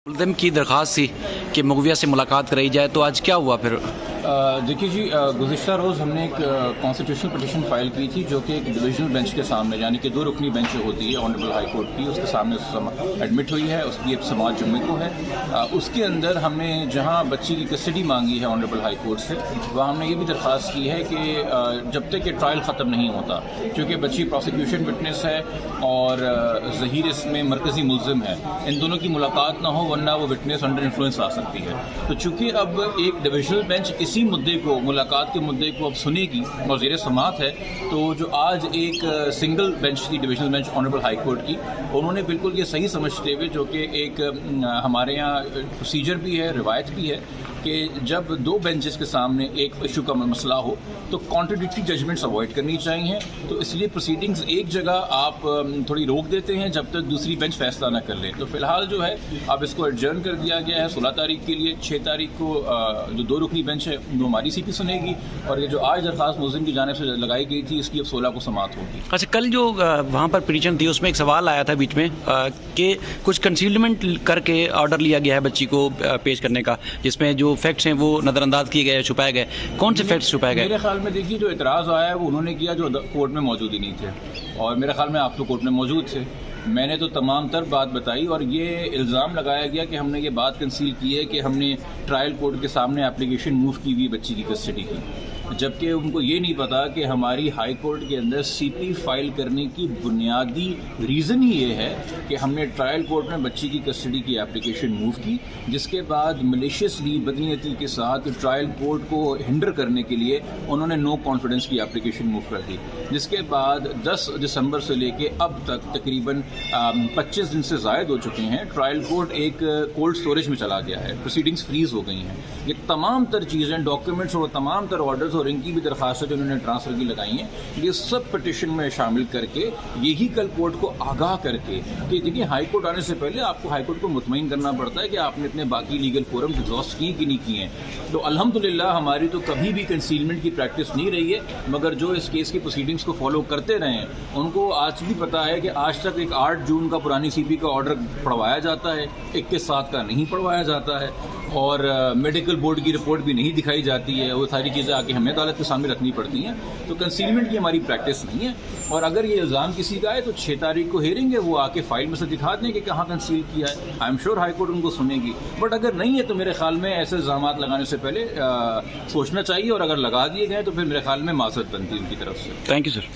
मुल्ज़िम की दरख्वास्त थी कि मुगविया से मुलाकात कराई जाए, तो आज क्या हुआ फिर? देखिए जी, गुज़िश्ता रोज़ हमने एक कॉन्स्टिट्यूशनल पिटीशन फाइल की थी जो कि एक डिविजनल बेंच के सामने, यानी कि 2 रुकनी बेंच होती है ऑनरेबल हाई कोर्ट की, उसके सामने एडमिट हुई है। उसकी एक समाअत जुम्मे को है। उसके अंदर हमने जहां बच्ची की कस्टडी मांगी है ऑनरेबल हाई कोर्ट से, वहाँ हमने ये भी दरख्वास्त की है कि जब तक ये ट्रायल ख़त्म नहीं होता, क्योंकि बच्ची प्रोसिक्यूशन विटनेस है और ज़हीर इसमें मरकज़ी मुल्ज़िम है, इन दोनों की मुलाकात ना हो वरना वो विटनेस अंडर इन्फ्लुएंस आ सकती है। तो चूँकि अब एक डिविजनल बेंच इसी मुद्दे को, मुलाकात के मुद्दे को अब सुनेगी और ज़ेर समाअत है, तो जो आज एक सिंगल बेंच थी divisional bench honourable high court की, उन्होंने बिल्कुल ये सही समझते हुए, जो कि एक हमारे यहाँ प्रोसीजर भी है, रिवायत भी है कि जब 2 बेंचेस के सामने एक इशू का मसला हो तो कॉन्ट्रडिक्टरी जजमेंट्स अवॉइड करनी चाहिए। तो इसलिए प्रोसीडिंग्स एक जगह आप थोड़ी रोक देते हैं जब तक दूसरी बेंच फैसला ना कर ले। तो फिलहाल जो है अब इसको एडजर्न कर दिया गया है 16 तारीख के लिए। 6 तारीख को जो 2 रुकनी बेंच है वो हमारी सीपी सुनेगी, और ये जो आज दरख्वास्त मुल्ज़िम की जानिब से लगाई गई थी इसकी अब 16 को समाअत होगी। अच्छा, कल जो वहाँ पर पिटीशन थी उसमें एक सवाल आया था बीच में कि कुछ कंसीलमेंट करके ऑर्डर लिया गया है बच्ची को पेश करने का, जिसमें जो फैक्ट्स हैं वो नज़रअंदाज किए गए, छुपाए गए। कौन से फैक्ट्स छुपाए गए? मेरे ख्याल में देखिए, जो इतराज़ आया है वो उन्होंने किया जो कोर्ट में मौजूद ही नहीं थे, और मेरे ख्याल में आप तो कोर्ट में मौजूद थे। मैंने तो तमाम तर बात बताई, और ये इल्ज़ाम लगाया गया कि हमने ये बात कंसील की है कि हमने ट्रायल कोर्ट के सामने एप्लीकेशन मूव की हुई बच्ची की कस्टडी की, जबकि उनको ये नहीं पता कि हमारी हाई कोर्ट के अंदर सीपी फाइल करने की बुनियादी रीज़न ही ये है कि हमने ट्रायल कोर्ट में बच्ची की कस्टडी की एप्लीकेशन मूव की, जिसके बाद मलिशियसली बदनीयती के साथ ट्रायल कोर्ट को हिंडर करने के लिए उन्होंने नो कॉन्फिडेंस की एप्लीकेशन मूव कर दी, जिसके बाद 10 दिसंबर से लेके अब तक तकरीबन 25 दिन से ज़ायद हो चुके हैं। ट्रायल कोर्ट एक कोल्ड स्टोरेज में चला गया है, प्रोसीडिंग्स फ्रीज हो गई हैं। ये तमाम तर चीज़ें, डॉक्यूमेंट्स और तमाम तर ऑर्डर्स और इनकी भी दरख्वास्त जो उन्होंने ट्रांसफ़र की लगाई हैं, ये सब पिटिशन में शामिल करके यही कल कोर्ट को आगाह करके कि देखिए, हाई कोर्ट आने से पहले आपको हाई कोर्ट को मुतमईन करना पड़ता है कि आपने अपने बाकी लीगल फोरम्स एग्जॉस्ट किए कि नहीं किए हैं। तो अल्हम्दुलिल्लाह हमारी तो कभी भी कंसीलमेंट की प्रैक्टिस नहीं रही है, मगर जो इस केस की प्रोसीडिंग्स को फॉलो करते रहे हैं उनको आज भी पता है कि आज तक एक 8 जून का पुरानी सीपी का ऑर्डर पढ़वाया जाता है, 21/7 का नहीं पढ़वाया जाता है, और मेडिकल बोर्ड की रिपोर्ट भी नहीं दिखाई जाती है। वो सारी चीज़ें आके हमें अदालत के सामने रखनी पड़ती हैं। तो कंसीलमेंट की हमारी प्रैक्टिस नहीं है, और अगर ये इल्ज़ाम किसी का है तो 6 तारीख को हेयरिंग है, वो आके फाइल में से दिखा दें कि कहाँ कंसील किया है। I am sure high court उनको सुनेगी, बट अगर नहीं है तो मेरे ख्याल में ऐसे इल्ज़ाम लगाने से पहले सोचना चाहिए, और अगर लगा दिए गए तो फिर मेरे ख्याल में माज़रत बनती है उनकी तरफ से। Thank you sir.